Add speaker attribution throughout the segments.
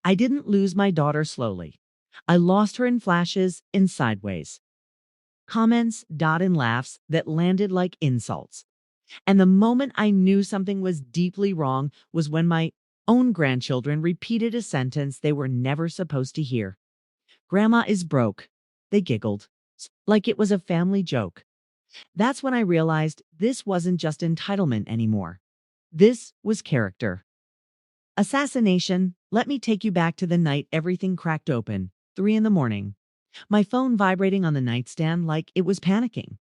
Speaker 1: I didn't lose my daughter slowly. I lost her in flashes, in sideways. Comments, and laughs that landed like insults. And the moment I knew something was deeply wrong was when my own grandchildren repeated a sentence they were never supposed to hear. "Grandma is broke." They giggled, like it was a family joke. That's when I realized this wasn't just entitlement anymore. This was character. Assassination. Let me take you back to the night everything cracked open, 3 in the morning. My phone vibrating on the nightstand like it was panicking.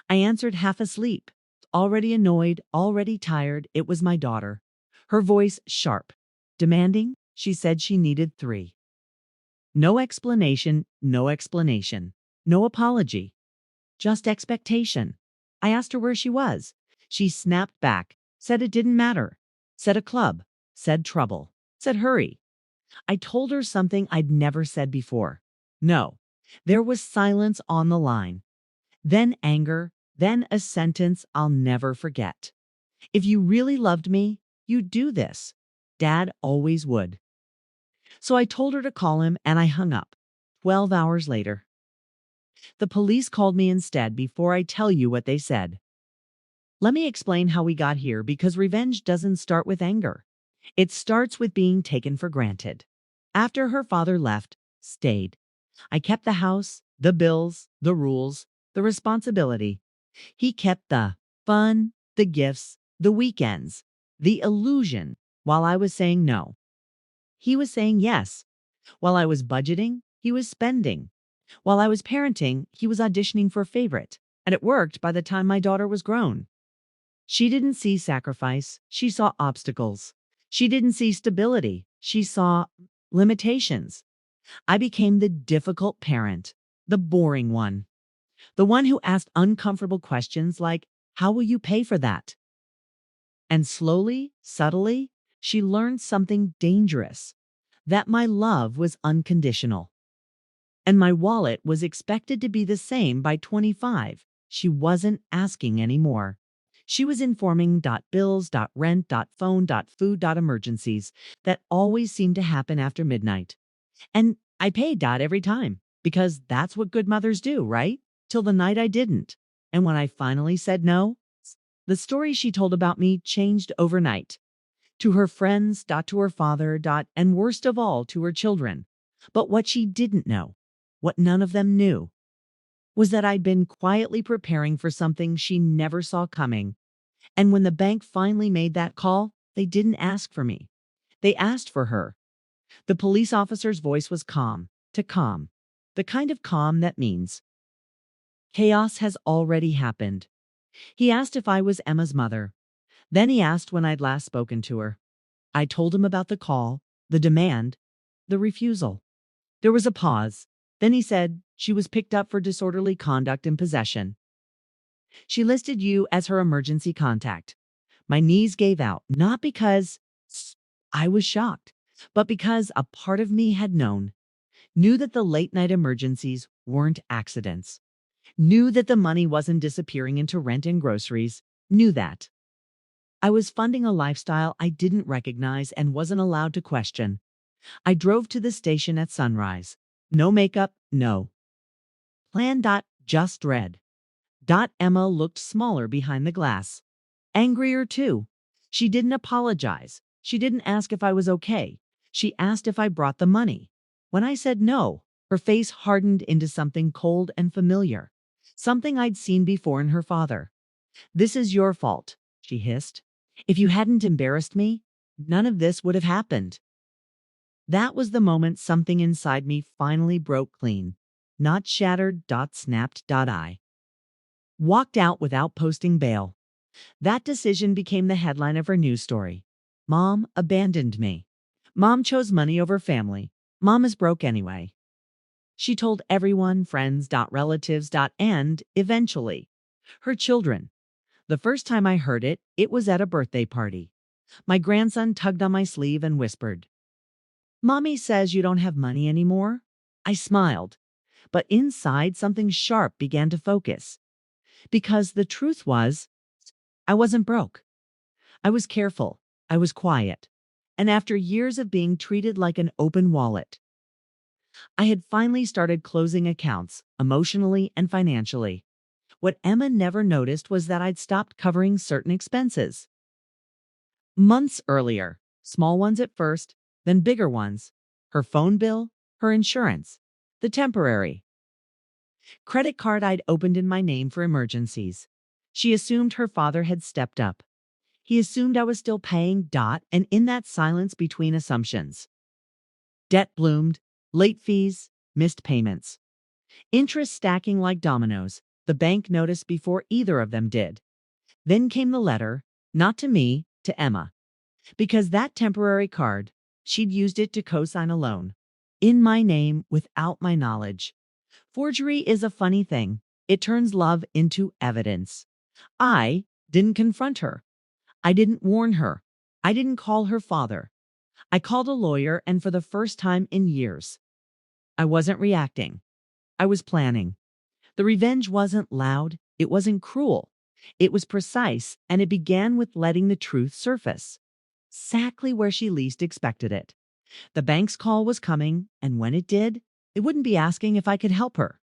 Speaker 1: I answered half asleep, already annoyed, already tired. It was my daughter. Her voice sharp, demanding. She said she needed 3. No explanation, no explanation, no apology, just expectation. I asked her where she was. She snapped back, said it didn't matter, said a club, said trouble, said hurry. I told her something I'd never said before. No, there was silence on the line. Then anger, then a sentence I'll never forget. "If you really loved me, you'd do this. Dad always would." So I told her to call him and I hung up. 12 hours later. The police called me instead before I tell you what they said. Let me explain how we got here because revenge doesn't start with anger. It starts with being taken for granted. After her father left, stayed. I kept the house, the bills, the rules, the responsibility. He kept the fun, the gifts, the weekends, the illusion while I was saying no. He was saying yes. While I was budgeting, he was spending. While I was parenting, he was auditioning for Favorite. And it worked by the time my daughter was grown. She didn't see sacrifice. She saw obstacles. She didn't see stability. She saw limitations. I became the difficult parent, the boring one, the one who asked uncomfortable questions like, "How will you pay for that?" And slowly, subtly, she learned something dangerous, that my love was unconditional. And my wallet was expected to be the same by 25. She wasn't asking anymore. She was informing bills, rent, phone, food, emergencies that always seemed to happen after midnight. And I paid every time because that's what good mothers do, right? Till the night I didn't. And when I finally said no, the story she told about me changed overnight. To her friends, to her father, and worst of all, to her children. But what she didn't know, what none of them knew, was that I'd been quietly preparing for something she never saw coming. And when the bank finally made that call, they didn't ask for me. They asked for her. The police officer's voice was calm, to calm. The kind of calm that means chaos has already happened. He asked if I was Emma's mother. Then he asked when I'd last spoken to her. I told him about the call, the demand, the refusal. There was a pause. Then he said she was picked up for disorderly conduct and possession. She listed you as her emergency contact. My knees gave out, not because I was shocked, but because a part of me had known, knew that the late night emergencies weren't accidents, knew that the money wasn't disappearing into rent and groceries, knew that I was funding a lifestyle I didn't recognize and wasn't allowed to question. I drove to the station at sunrise. No makeup, no plan. Just red. Emma looked smaller behind the glass. Angrier too. She didn't apologize. She didn't ask if I was okay. She asked if I brought the money. When I said no, her face hardened into something cold and familiar. Something I'd seen before in her father. "This is your fault," she hissed. "If you hadn't embarrassed me, none of this would have happened." That was the moment something inside me finally broke clean. Not shattered. Snapped. I walked out without posting bail. That decision became the headline of her news story. Mom abandoned me. Mom chose money over family. Mom is broke anyway. She told everyone, friends, relatives, and, eventually, her children. The first time I heard it, it was at a birthday party. My grandson tugged on my sleeve and whispered, "Mommy says you don't have money anymore." I smiled, but inside something sharp began to focus. Because the truth was, I wasn't broke. I was careful. I was quiet. And after years of being treated like an open wallet, I had finally started closing accounts emotionally and financially. What Emma never noticed was that I'd stopped covering certain expenses. Months earlier, small ones at first, then bigger ones. Her phone bill, her insurance, the temporary credit card I'd opened in my name for emergencies. She assumed her father had stepped up. He assumed I was still paying. And in that silence between assumptions, debt bloomed, late fees, missed payments, interest stacking like dominoes. The bank noticed before either of them did. Then came the letter, not to me, to Emma. Because that temporary card, she'd used it to co-sign a loan. In my name without my knowledge. Forgery is a funny thing. It turns love into evidence. I didn't confront her. I didn't warn her. I didn't call her father. I called a lawyer, and for the first time in years, I wasn't reacting. I was planning. The revenge wasn't loud. It wasn't cruel. It was precise, and it began with letting the truth surface. Exactly where she least expected it. The bank's call was coming, and when it did, they wouldn't be asking if I could help her.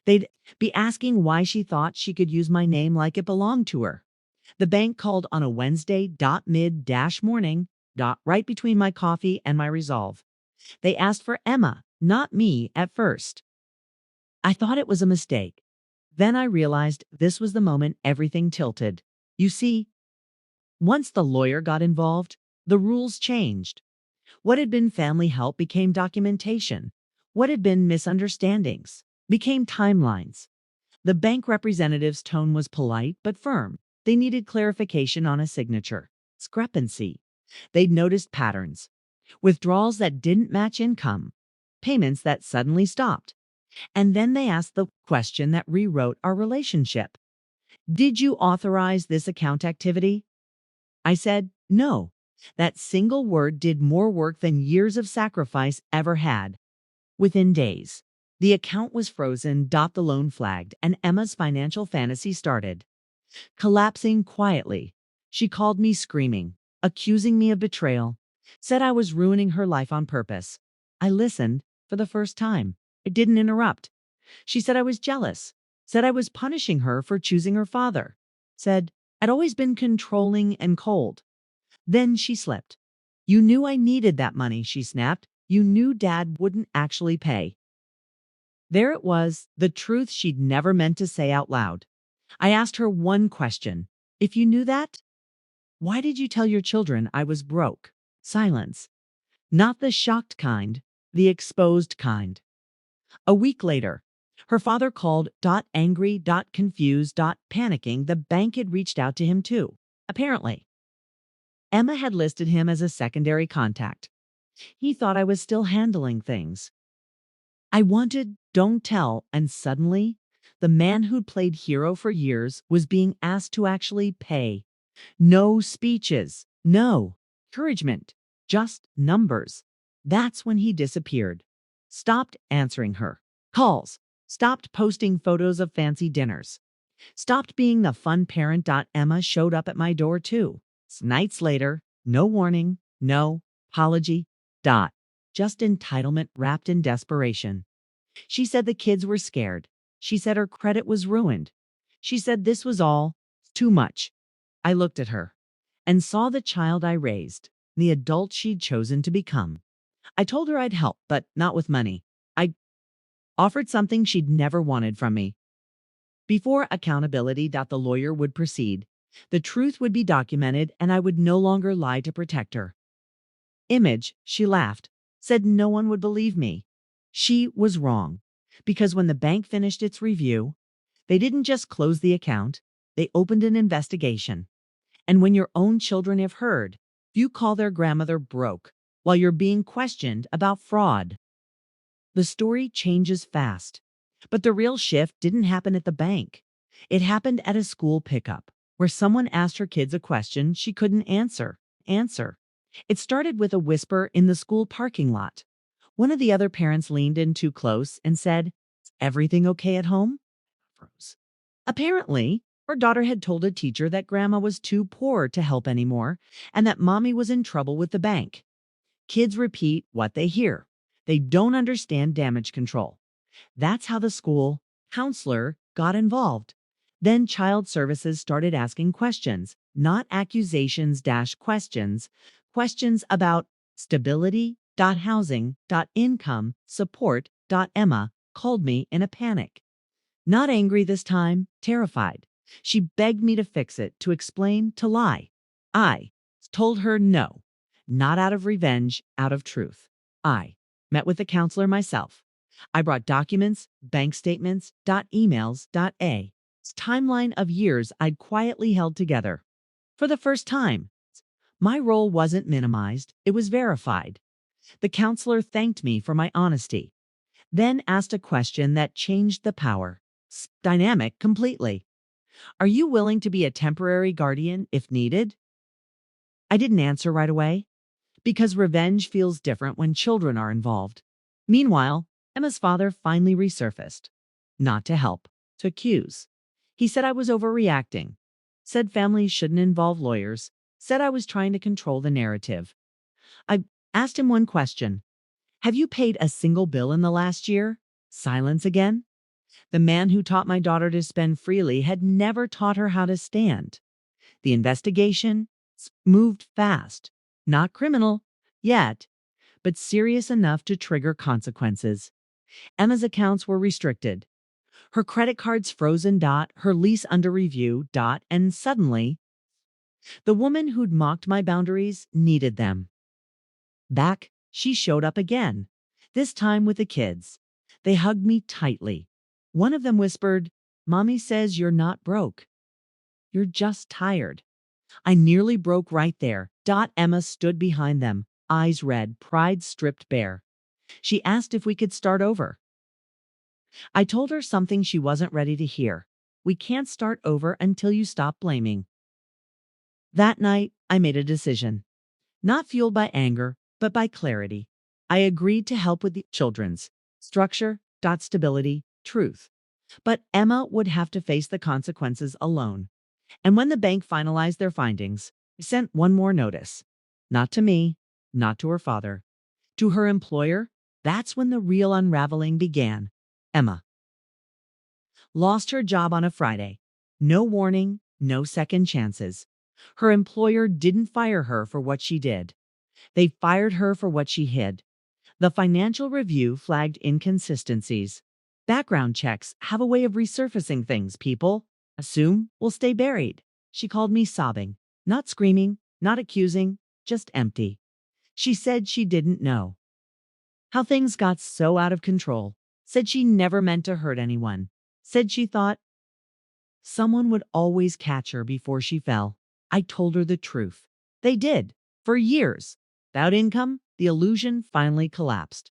Speaker 1: They'd be asking why she thought she could use my name like it belonged to her. The bank called on a Wednesday mid morning right between my coffee and my resolve. They asked for Emma, not me at first. I thought it was a mistake. Then I realized this was the moment everything tilted. You see, once the lawyer got involved, the rules changed. What had been family help became documentation. What had been misunderstandings became timelines. The bank representative's tone was polite but firm. They needed clarification on a signature. Discrepancy. They'd noticed patterns. Withdrawals that didn't match income. Payments that suddenly stopped. And then they asked the question that rewrote our relationship. Did you authorize this account activity? I said, no. That single word did more work than years of sacrifice ever had. Within days, the account was frozen, the loan flagged, and Emma's financial fantasy started collapsing quietly. She called me screaming, accusing me of betrayal, said I was ruining her life on purpose. I listened for the first time. I didn't interrupt. She said I was jealous, said I was punishing her for choosing her father, said I'd always been controlling and cold. Then she slipped. You knew I needed that money, she snapped. You knew Dad wouldn't actually pay. There it was, the truth she'd never meant to say out loud. I asked her one question. If you knew that, why did you tell your children I was broke? Silence. Not the shocked kind, the exposed kind. A week later, her father called, angry, confused, panicking. The bank had reached out to him too, apparently. Emma had listed him as a secondary contact. He thought I was still handling things. I wanted, don't tell, and suddenly, the man who'd played hero for years was being asked to actually pay. No speeches, no encouragement, just numbers. That's when he disappeared. Stopped answering her calls, stopped posting photos of fancy dinners, stopped being the fun parent. Emma showed up at my door too. Nights later, no warning, no apology. Just entitlement wrapped in desperation. She said the kids were scared. She said her credit was ruined. She said this was all too much. I looked at her and saw the child I raised, the adult she'd chosen to become. I told her I'd help, but not with money. I offered something she'd never wanted from me. Before accountability. The lawyer would proceed. The truth would be documented, and I would no longer lie to protect her. Image, she laughed, said no one would believe me. She was wrong, because when the bank finished its review, they didn't just close the account, they opened an investigation. And when your own children have heard, you call their grandmother broke while you're being questioned about fraud. The story changes fast, but the real shift didn't happen at the bank. It happened at a school pickup, where someone asked her kids a question she couldn't answer. It started with a whisper in the school parking lot. One of the other parents leaned in too close and said, "Is everything okay at home?" Froze. Apparently, her daughter had told a teacher that grandma was too poor to help anymore and that mommy was in trouble with the bank. Kids repeat what they hear. They don't understand damage control. That's how the school counselor got involved. Then child services started asking questions, not accusations dash questions, questions about stability, housing, income, support. Emma called me in a panic. Not angry this time, terrified. She begged me to fix it, to explain, to lie. I told her no, not out of revenge, out of truth. I met with the counselor myself. I brought documents, bank statements, emails, a timeline of years I'd quietly held together. For the first time, my role wasn't minimized, it was verified. The counselor thanked me for my honesty, then asked a question that changed the power dynamic completely. Are you willing to be a temporary guardian if needed? I didn't answer right away because revenge feels different when children are involved. Meanwhile, Emma's father finally resurfaced. Not to help, to accuse. He said I was overreacting, said families shouldn't involve lawyers, said I was trying to control the narrative. I asked him one question. Have you paid a single bill in the last year? Silence again. The man who taught my daughter to spend freely had never taught her how to stand. The investigation moved fast. Not criminal, yet, but serious enough to trigger consequences. Emma's accounts were restricted. Her credit cards frozen. Her lease under review. And suddenly, the woman who'd mocked my boundaries needed them. Back, she showed up again, this time with the kids. They hugged me tightly. One of them whispered, "Mommy says you're not broke. You're just tired." I nearly broke right there. Emma stood behind them, eyes red, pride stripped bare. She asked if we could start over. I told her something she wasn't ready to hear. We can't start over until you stop blaming. That night, I made a decision. Not fueled by anger, but by clarity. I agreed to help with the children's structure, stability, truth. But Emma would have to face the consequences alone. And when the bank finalized their findings, I sent one more notice. Not to me, not to her father. To her employer. That's when the real unraveling began. Emma lost her job on a Friday. No warning, no second chances. Her employer didn't fire her for what she did. They fired her for what she hid. The financial review flagged inconsistencies. Background checks have a way of resurfacing things people assume will stay buried. She called me sobbing, not screaming, not accusing, just empty. She said she didn't know how things got so out of control. Said she never meant to hurt anyone. Said she thought someone would always catch her before she fell. I told her the truth. They did, for years. Without income, the illusion finally collapsed.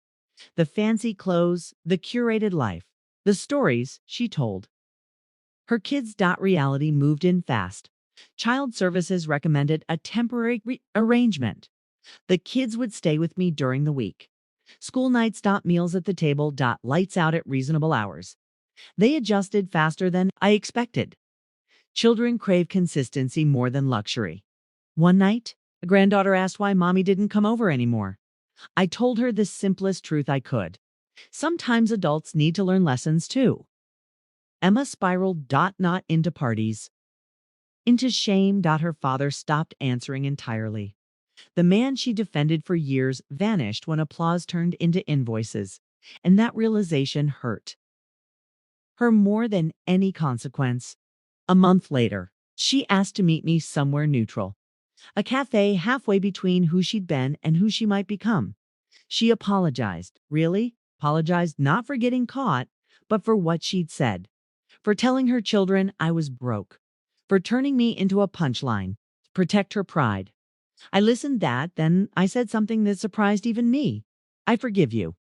Speaker 1: The fancy clothes, the curated life, the stories she told. Her kids' reality moved in fast. Child services recommended a temporary arrangement. The kids would stay with me during the week. School nights. Meals at the table. Lights out at reasonable hours. They adjusted faster than I expected. Children crave consistency more than luxury. One night, a granddaughter asked why mommy didn't come over anymore. I told her the simplest truth I could. Sometimes adults need to learn lessons too. Emma spiraled. Not into parties. Into shame. Her father stopped answering entirely. The man she defended for years vanished when applause turned into invoices, and that realization hurt her more than any consequence. A month later, she asked to meet me somewhere neutral. A cafe halfway between who she'd been and who she might become. She apologized. Really? Apologized not for getting caught, but for what she'd said. For telling her children I was broke. For turning me into a punchline. To protect her pride. I listened then I said something that surprised even me. I forgive you.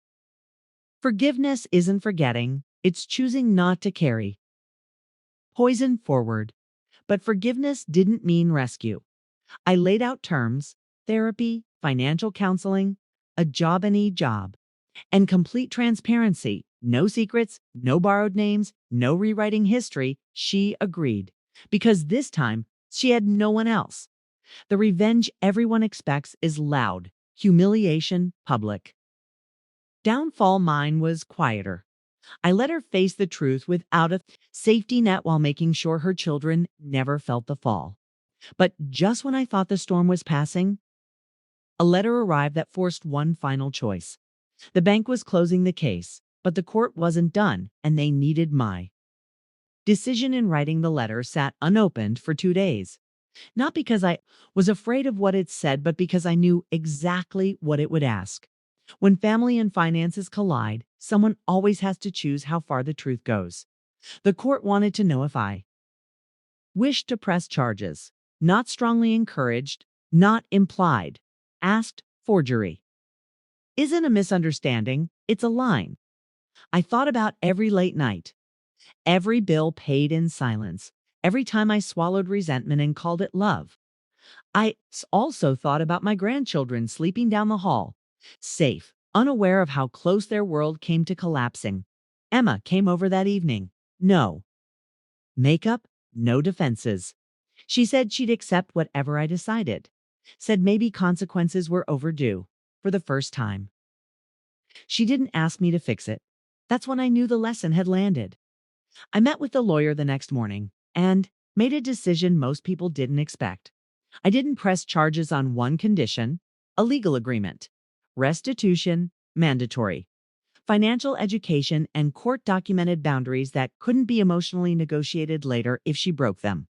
Speaker 1: Forgiveness isn't forgetting, it's choosing not to carry poison forward. But forgiveness didn't mean rescue. I laid out terms, therapy, financial counseling, a job and complete transparency. No secrets, no borrowed names, no rewriting history. She agreed. Because this time, she had no one else. The revenge everyone expects is loud, Humiliation public. Downfall mine was quieter. I let her face the truth without a safety net while making sure her children never felt the fall. But just when I thought the storm was passing, a letter arrived that forced one final choice. The bank was closing the case, but the court wasn't done, and they needed my decision. In writing the letter sat unopened for 2 days. Not because I was afraid of what it said, but because I knew exactly what it would ask. When family and finances collide, someone always has to choose how far the truth goes. The court wanted to know if I wished to press charges, not strongly encouraged, not implied, asked forgery. Isn't a misunderstanding, it's a line. I thought about every late night, every bill paid in silence, every time I swallowed resentment and called it love. Also thought about my grandchildren sleeping down the hall, safe, unaware of how close their world came to collapsing. Emma came over that evening. No makeup, no defenses. She said she'd accept whatever I decided. Said maybe consequences were overdue for the first time. She didn't ask me to fix it. That's when I knew the lesson had landed. I met with the lawyer the next morning and made a decision most people didn't expect. I didn't press charges on one condition: a legal agreement, restitution, mandatory, financial education, and court-documented boundaries that couldn't be emotionally negotiated later if she broke them.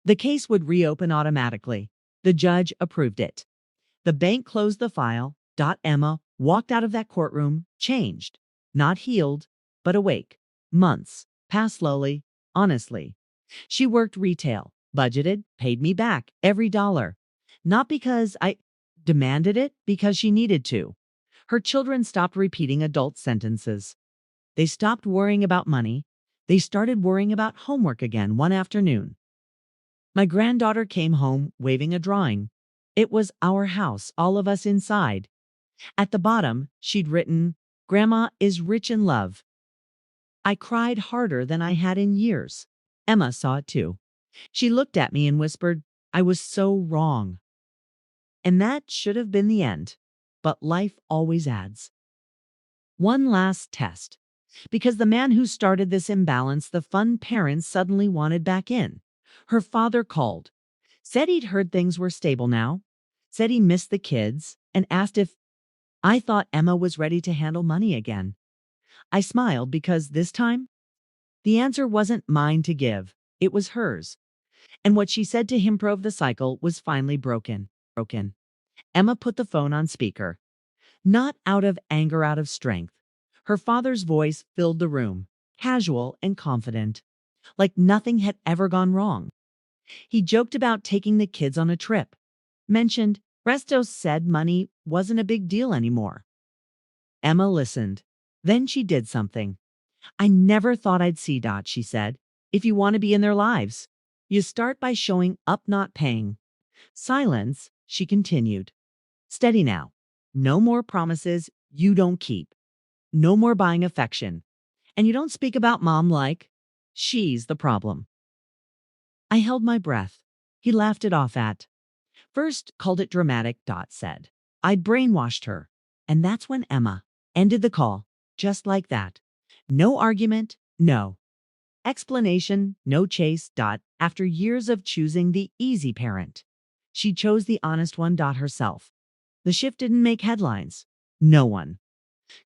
Speaker 1: The case would reopen automatically. The judge approved it. The bank closed the file. Emma walked out of that courtroom changed, not healed, but awake. Months passed slowly, honestly. She worked retail, budgeted, paid me back every dollar. Not because I demanded it, because she needed to. Her children stopped repeating adult sentences. They stopped worrying about money. They started worrying about homework again one afternoon. My granddaughter came home waving a drawing. It was our house, all of us inside. At the bottom, she'd written, "Grandma is rich in love." I cried harder than I had in years. Emma saw it too. She looked at me and whispered, "I was so wrong." And that should have been the end. But life always adds one last test. Because the man who started this imbalance, the fun parents suddenly wanted back in. Her father called, said he'd heard things were stable now, said he missed the kids, and asked if I thought Emma was ready to handle money again. I smiled because this time, the answer wasn't mine to give, it was hers. And what she said to him proved the cycle was finally broken. Emma put the phone on speaker. Not out of anger, out of strength. Her father's voice filled the room, casual and confident, like nothing had ever gone wrong. He joked about taking the kids on a trip, mentioned Restos said money wasn't a big deal anymore. Emma listened. Then she did something I never thought I'd see. She said, "If you want to be in their lives, you start by showing up, not paying." Silence, she continued. "Steady now. No more promises you don't keep. No more buying affection. And you don't speak about mom like she's the problem." I held my breath. He laughed it off at first, called it dramatic. Said I'd brainwashed her. And that's when Emma ended the call, just like that. No argument, no explanation, no chase. After years of choosing the easy parent, she chose the honest one. Herself. The shift didn't make headlines. No one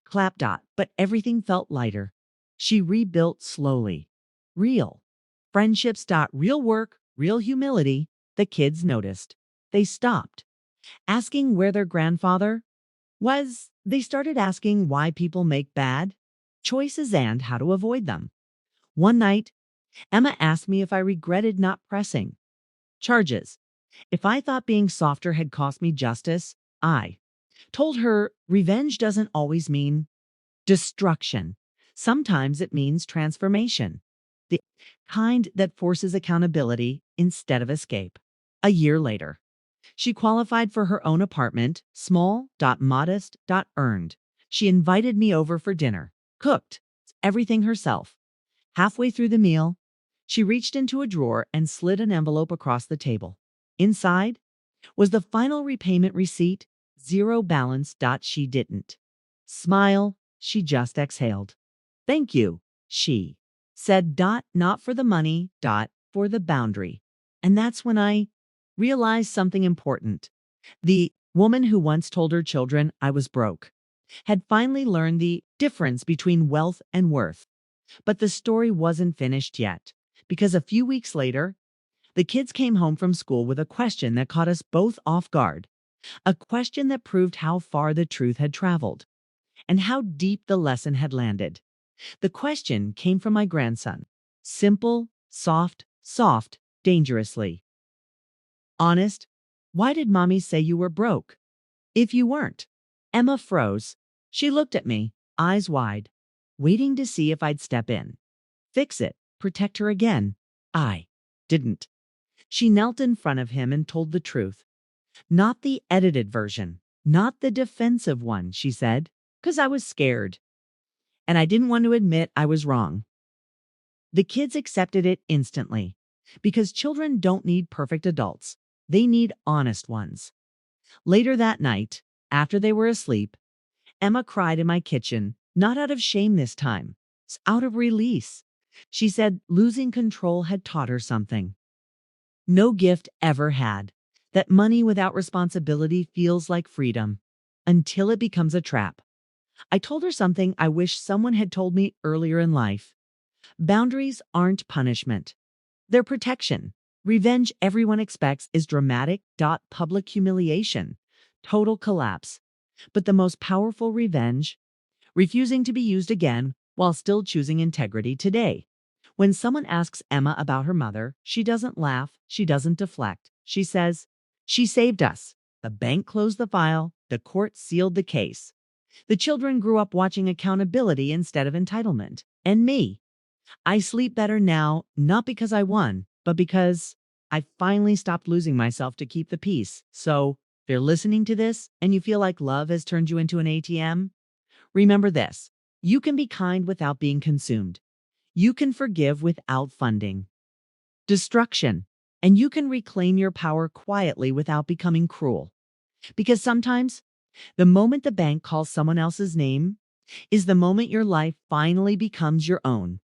Speaker 1: clapped. But everything felt lighter. She rebuilt slowly. Real friendships. Real work, real humility. The kids noticed. They stopped asking where their grandfather was. They started asking why people make bad choices and how to avoid them. One night, Emma asked me if I regretted not pressing charges. If I thought being softer had cost me justice, I told her revenge doesn't always mean destruction. Sometimes it means transformation, the kind that forces accountability instead of escape. A year later, she qualified for her own apartment, small, modest, earned. She invited me over for dinner, cooked everything herself. Halfway through the meal, she reached into a drawer and slid an envelope across the table. Inside was the final repayment receipt, Zero balance. She didn't smile. She just exhaled. Thank you, she said. Not for the money. For the boundary. And that's when I realized something important. The woman who once told her children I was broke had finally learned the difference between wealth and worth. But the story wasn't finished yet, because a few weeks later, the kids came home from school with a question that caught us both off guard. A question that proved how far the truth had traveled and how deep the lesson had landed. The question came from my grandson. Simple, soft, dangerously honest. Why did mommy say you were broke? If you weren't. Emma froze. She looked at me, eyes wide, waiting to see if I'd step in. Fix it, protect her again. I didn't. She knelt in front of him and told the truth. Not the edited version, not the defensive one, she said, because I was scared. And I didn't want to admit I was wrong. The kids accepted it instantly, because children don't need perfect adults. They need honest ones. Later that night, after they were asleep, Emma cried in my kitchen, not out of shame this time, out of release. She said losing control had taught her something no gift ever had, that money without responsibility feels like freedom until it becomes a trap. I told her something I wish someone had told me earlier in life. Boundaries aren't punishment. They're protection. Revenge everyone expects is dramatic. Public humiliation. Total collapse. But the most powerful revenge? Refusing to be used again while still choosing integrity today. When someone asks Emma about her mother, she doesn't laugh, she doesn't deflect. She says, she saved us. The bank closed the file, the court sealed the case. The children grew up watching accountability instead of entitlement. And me. I sleep better now, not because I won, but because I finally stopped losing myself to keep the peace. So, if you're listening to this and you feel like love has turned you into an ATM, remember this. You can be kind without being consumed. You can forgive without funding destruction. And you can reclaim your power quietly without becoming cruel. Because sometimes, the moment the bank calls someone else's name is the moment your life finally becomes your own.